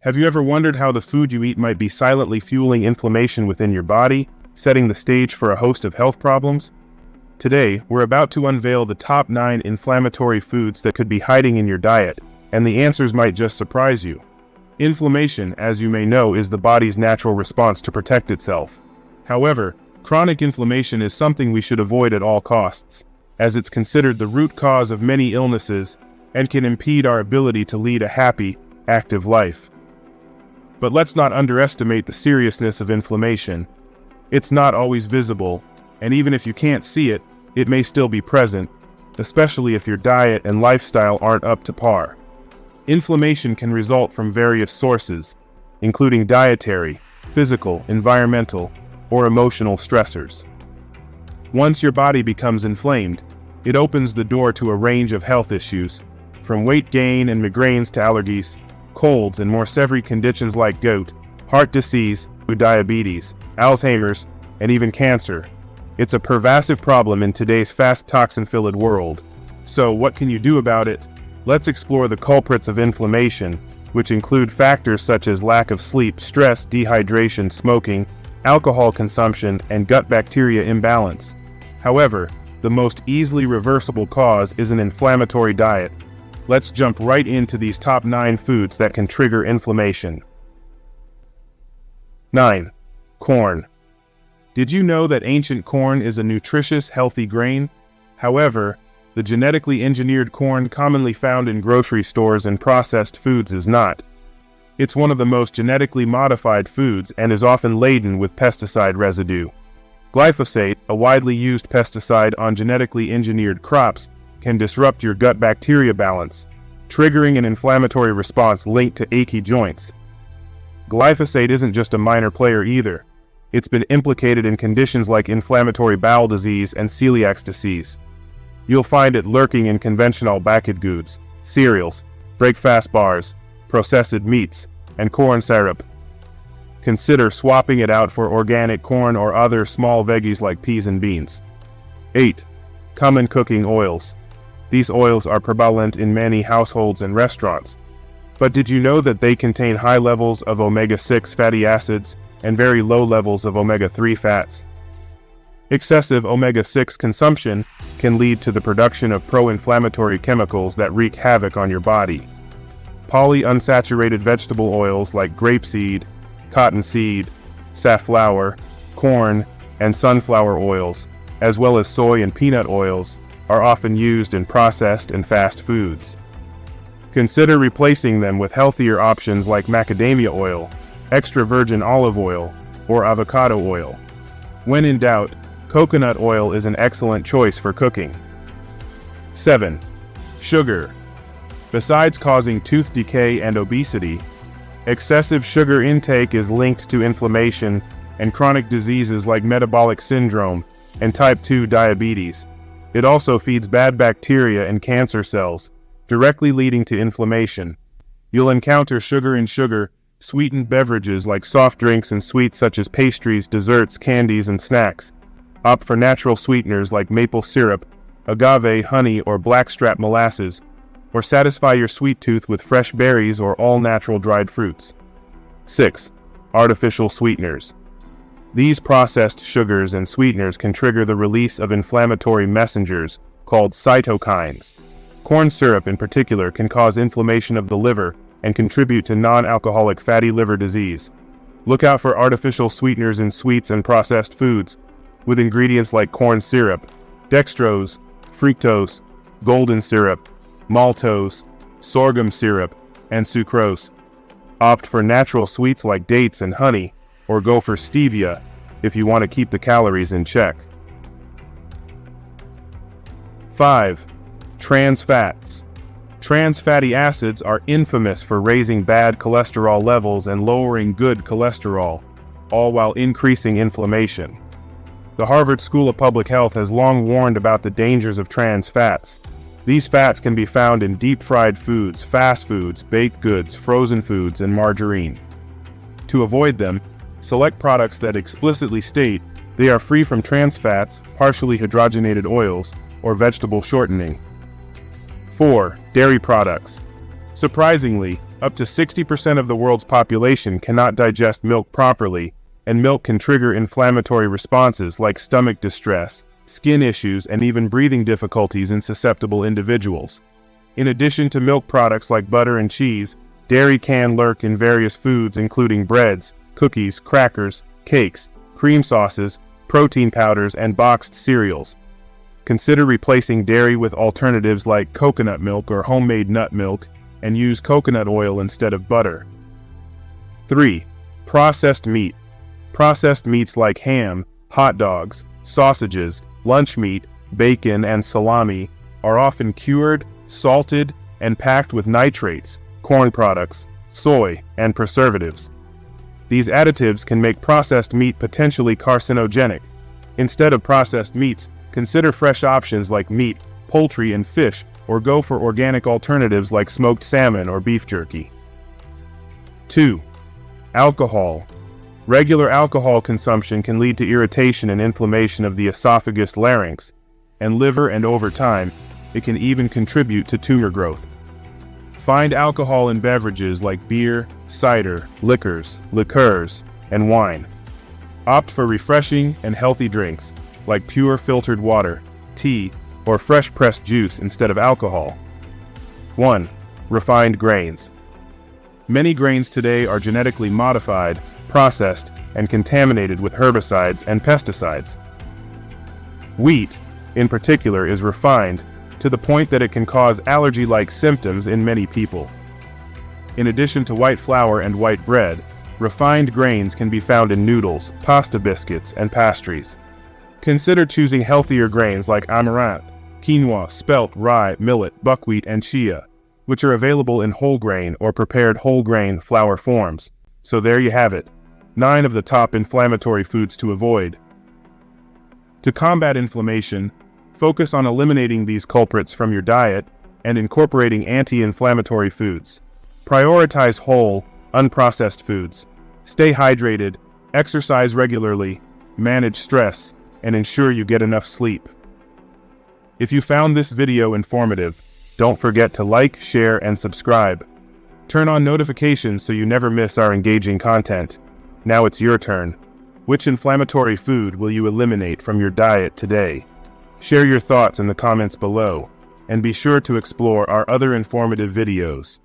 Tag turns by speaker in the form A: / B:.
A: Have you ever wondered how the food you eat might be silently fueling inflammation within your body, setting the stage for a host of health problems? Today, we're about to unveil the top 9 inflammatory foods that could be hiding in your diet, and the answers might just surprise you. Inflammation, as you may know, is the body's natural response to protect itself. However, chronic inflammation is something we should avoid at all costs, as it's considered the root cause of many illnesses and can impede our ability to lead a happy, active life. But let's not underestimate the seriousness of inflammation. It's not always visible, and even if you can't see it, it may still be present, especially if your diet and lifestyle aren't up to par. Inflammation can result from various sources, including dietary, physical, environmental, or emotional stressors. Once your body becomes inflamed, it opens the door to a range of health issues, from weight gain and migraines to allergies, colds, and more severe conditions like gout, heart disease, diabetes, Alzheimer's, and even cancer. It's a pervasive problem in today's fast toxin-filled world. So what can you do about it? Let's explore the culprits of inflammation, which include factors such as lack of sleep, stress, dehydration, smoking, alcohol consumption, and gut bacteria imbalance. However, the most easily reversible cause is an inflammatory diet. Let's jump right into these top 9 foods that can trigger inflammation. 9. Corn. Did you know that ancient corn is a nutritious, healthy grain? However, the genetically engineered corn commonly found in grocery stores and processed foods is not. It's one of the most genetically modified foods and is often laden with pesticide residue. Glyphosate, a widely used pesticide on genetically engineered crops, can disrupt your gut bacteria balance, triggering an inflammatory response linked to achy joints. Glyphosate isn't just a minor player either. It's been implicated in conditions like inflammatory bowel disease and celiac disease. You'll find it lurking in conventional packaged goods, cereals, breakfast bars, processed meats, and corn syrup. Consider swapping it out for organic corn or other small veggies like peas and beans. 8. Common cooking oils. These oils are prevalent in many households and restaurants. But did you know that they contain high levels of omega-6 fatty acids and very low levels of omega-3 fats? Excessive omega-6 consumption can lead to the production of pro-inflammatory chemicals that wreak havoc on your body. Polyunsaturated vegetable oils like grapeseed, cottonseed, safflower, corn, and sunflower oils, as well as soy and peanut oils, are often used in processed and fast foods. Consider replacing them with healthier options like macadamia oil, extra virgin olive oil, or avocado oil. When in doubt, coconut oil is an excellent choice for cooking. 7. Sugar. Besides causing tooth decay and obesity, excessive sugar intake is linked to inflammation and chronic diseases like metabolic syndrome and type 2 diabetes. It also feeds bad bacteria and cancer cells, directly leading to inflammation. You'll encounter sugar in sugar, sweetened beverages like soft drinks and sweets such as pastries, desserts, candies, and snacks. Opt for natural sweeteners like maple syrup, agave, honey, or blackstrap molasses, or satisfy your sweet tooth with fresh berries or all-natural dried fruits. 6. Artificial sweeteners. These processed sugars and sweeteners can trigger the release of inflammatory messengers called cytokines. Corn syrup in particular can cause inflammation of the liver and contribute to non-alcoholic fatty liver disease. Look out for artificial sweeteners in sweets and processed foods, with ingredients like corn syrup, dextrose, fructose, golden syrup, maltose, sorghum syrup, and sucrose. Opt for natural sweets like dates and honey, or go for stevia if you want to keep the calories in check. 5. Trans fats. Trans fatty acids are infamous for raising bad cholesterol levels and lowering good cholesterol, all while increasing inflammation. The Harvard School of Public Health has long warned about the dangers of trans fats. These fats can be found in deep-fried foods, fast foods, baked goods, frozen foods, and margarine. To avoid them, select products that explicitly state they are free from trans fats, partially hydrogenated oils, or vegetable shortening. 4. Dairy products. Surprisingly, Up to 60% of the world's population cannot digest milk properly, and milk can trigger inflammatory responses like stomach distress, skin issues, and even breathing difficulties in susceptible individuals. In addition to milk products like butter and cheese, dairy can lurk in various foods including breads, cookies, crackers, cakes, cream sauces, protein powders, and boxed cereals. Consider replacing dairy with alternatives like coconut milk or homemade nut milk, and use coconut oil instead of butter. 3. Processed meat. Processed meats like ham, hot dogs, sausages, lunch meat, bacon, and salami are often cured, salted, and packed with nitrates, corn products, soy, and preservatives. These additives can make processed meat potentially carcinogenic. Instead of processed meats, consider fresh options like meat, poultry, and fish, or go for organic alternatives like smoked salmon or beef jerky. 2. Alcohol. Regular alcohol consumption can lead to irritation and inflammation of the esophagus, larynx, and liver, and over time, it can even contribute to tumor growth. Find alcohol in beverages like beer, cider, liquors, and wine. Opt for refreshing and healthy drinks like pure filtered water, tea, or fresh pressed juice instead of alcohol. 1. Refined grains. Many grains today are genetically modified, processed, and contaminated with herbicides and pesticides. Wheat, in particular, is refined to the point that it can cause allergy-like symptoms in many people. In addition to white flour and white bread, refined grains can be found in noodles, pasta biscuits, and pastries. Consider choosing healthier grains like amaranth, quinoa, spelt, rye, millet, buckwheat, and chia, which are available in whole grain or prepared whole grain flour forms. So there you have it, 9 of the top inflammatory foods to avoid. To combat inflammation, focus on eliminating these culprits from your diet and incorporating anti-inflammatory foods. Prioritize whole, unprocessed foods. Stay hydrated, exercise regularly, manage stress, and ensure you get enough sleep. If you found this video informative, don't forget to like, share, and subscribe. Turn on notifications so you never miss our engaging content. Now it's your turn. Which inflammatory food will you eliminate from your diet today? Share your thoughts in the comments below, and be sure to explore our other informative videos.